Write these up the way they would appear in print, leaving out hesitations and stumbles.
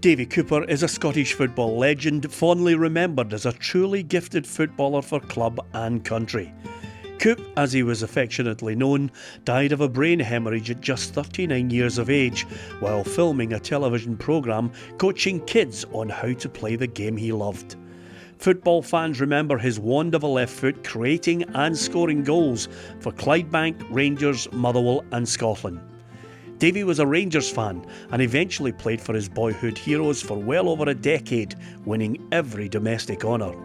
Davie Cooper is a Scottish football legend, fondly remembered as a truly gifted footballer for club and country. Coop, as he was affectionately known, died of a brain hemorrhage at just 39 years of age, while filming a television programme coaching kids on how to play the game he loved. Football fans remember his wand of a left foot creating and scoring goals for Clydebank, Rangers, Motherwell and Scotland. Davie was a Rangers fan and eventually played for his boyhood heroes for well over a decade, winning every domestic honour.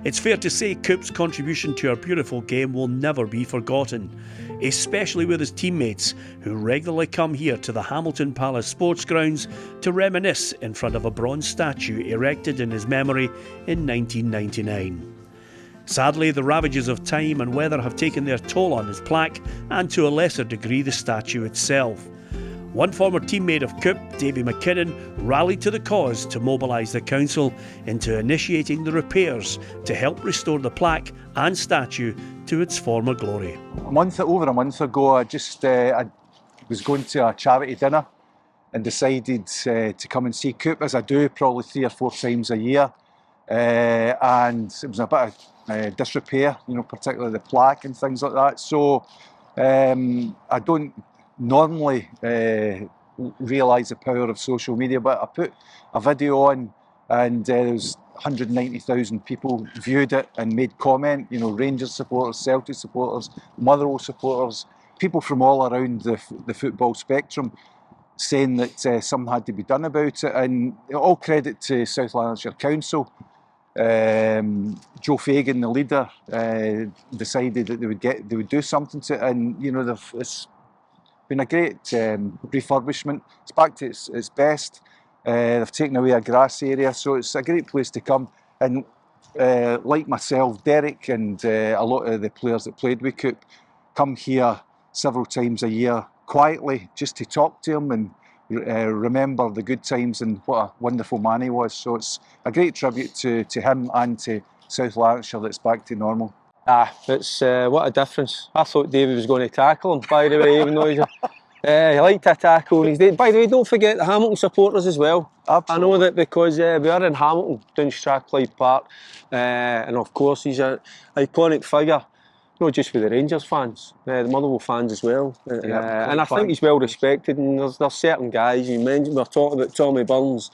It's fair to say Coop's contribution to our beautiful game will never be forgotten, especially with his teammates who regularly come here to the Hamilton Palace Sports Grounds to reminisce in front of a bronze statue erected in his memory in 1999. Sadly, the ravages of time and weather have taken their toll on his plaque and to a lesser degree the statue itself. One former teammate of Coop, Davie MacKinnon, rallied to the cause to mobilise the council into initiating the repairs to help restore the plaque and statue to its former glory. Over a month ago, I was going to a charity dinner and decided to come and see Coop, as I do probably 3 or 4 times a year. And it was a bit of disrepair, particularly the plaque and things like that. So I don't normally realise the power of social media, but I put a video on and there was 190,000 people viewed it and made comment, Rangers supporters, Celtic supporters, Motherwell supporters, people from all around the football spectrum saying that something had to be done about it, and all credit to South Lanarkshire Council. Joe Fagan, the leader, decided that they would do something to it, and it's been a great refurbishment. It's back to its best. They've taken away a grass area, so it's a great place to come. And like myself, Derek and a lot of the players that played with Coop come here several times a year quietly just to talk to him and remember the good times and what a wonderful man he was. So it's a great tribute to him and to South Lanarkshire that's back to normal. It's what a difference. I thought Davie was going to tackle him, by the way, even though he liked to tackle. And by the way, don't forget the Hamilton supporters as well. Absolutely. I know that because we are in Hamilton, down Strathclyde Park, and of course he's an iconic figure, not just for the Rangers fans, the Motherwell fans as well. And I think he's well respected. And there's certain guys you mentioned. We were talking about Tommy Burns,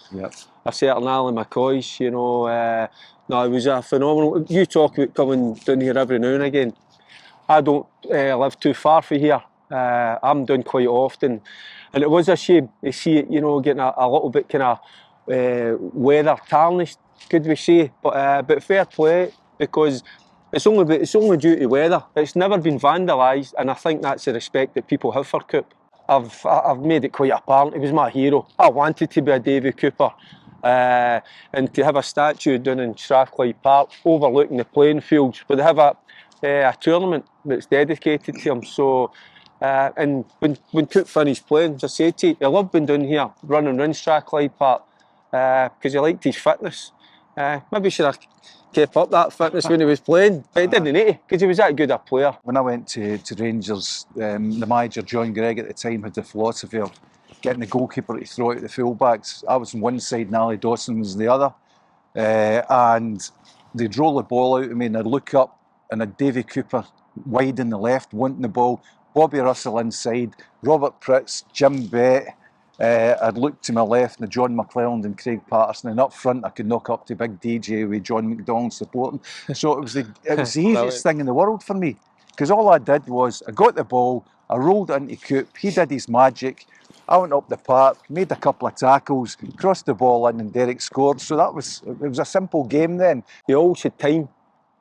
a certain Alan McCoy. No, it was a phenomenal. You talk about coming down here every now and again. I don't live too far from here. I'm down quite often, and it was a shame to see it, getting a little bit kind of weather tarnished, could we say? But fair play, because it's only due to weather. It's never been vandalised, and I think that's the respect that people have for Coop. I've made it quite apparent. He was my hero. I wanted to be a Davie Cooper. And to have a statue down in Strathclyde Park overlooking the playing fields, but they have a tournament that's dedicated to him. So, and when Coop finished playing, as I said to you, he loved being down here, running around Strathclyde Park, because he liked his fitness. Maybe he should have kept up that fitness when he was playing, but he didn't need to, because he was that good a player. When I went to Rangers, the manager, John Gregg, at the time had the philosophy of getting the goalkeeper to throw out the fullbacks. I was on one side and Ali Dawson was the other. And they'd roll the ball out at me and I'd look up and a Davie Cooper wide in the left, wanting the ball, Bobby Russell inside, Robert Pritz, Jim Bett. I'd look to my left and John McClelland and Craig Patterson, and up front I could knock up to Big DJ with John McDonald supporting. So it was the easiest thing in the world for me, because all I did was I got the ball, I rolled it into Coop, he did his magic, I went up the park, made a couple of tackles, crossed the ball in and Derek scored. So it was a simple game then. They always had time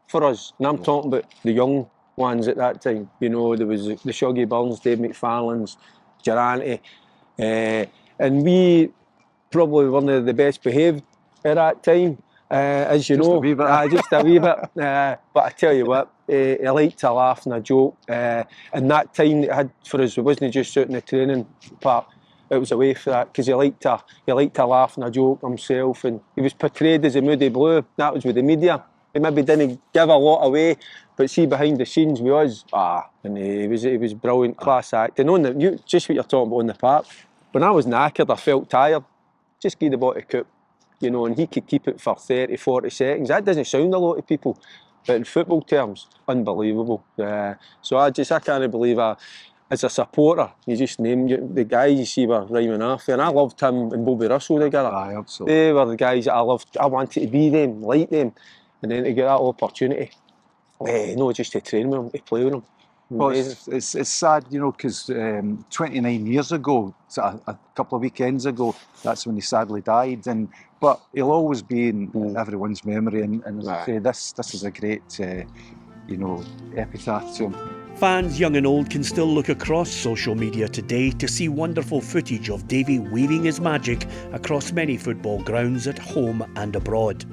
for us, and I'm talking about the young ones at that time. There was the Shuggy Burns, Dave McFarlane's, Durante, and we probably weren't the best behaved at that time, as you know. Just a wee bit. But I tell you what, he liked to laugh and a joke, and that time that he had for us, it wasn't just out in the training park. It was away for that, because he liked to laugh and a joke himself, and he was portrayed as a moody blue. That was with the media. He maybe didn't give a lot away, but see behind the scenes with us, and he was brilliant, class acting. Just what you're talking about on the park. When I was knackered, I felt tired. just give the ball to Coop, you know, and he could keep it for 30, 40 seconds. That doesn't sound a lot to people, but in football terms, unbelievable. So I can't believe as a supporter, you just named the guys you see were rhyming off, and I loved him and Bobby Russell together. Aye, absolutely. They were the guys that I loved. I wanted to be them, like them, and then to get that opportunity, just to train with them, to play with them. Well, it's sad, you know, because 29 years ago, so a couple of weekends ago, that's when he sadly died. But he'll always be in everyone's memory. And as I say, this is a great, epitaph to him. Fans young and old can still look across social media today to see wonderful footage of Davy weaving his magic across many football grounds at home and abroad.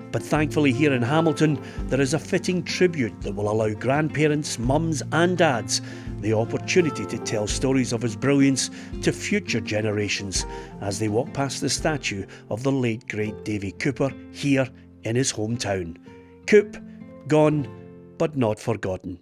But thankfully here in Hamilton, there is a fitting tribute that will allow grandparents, mums and dads the opportunity to tell stories of his brilliance to future generations as they walk past the statue of the late great Davie Cooper here in his hometown. Coop, gone but not forgotten.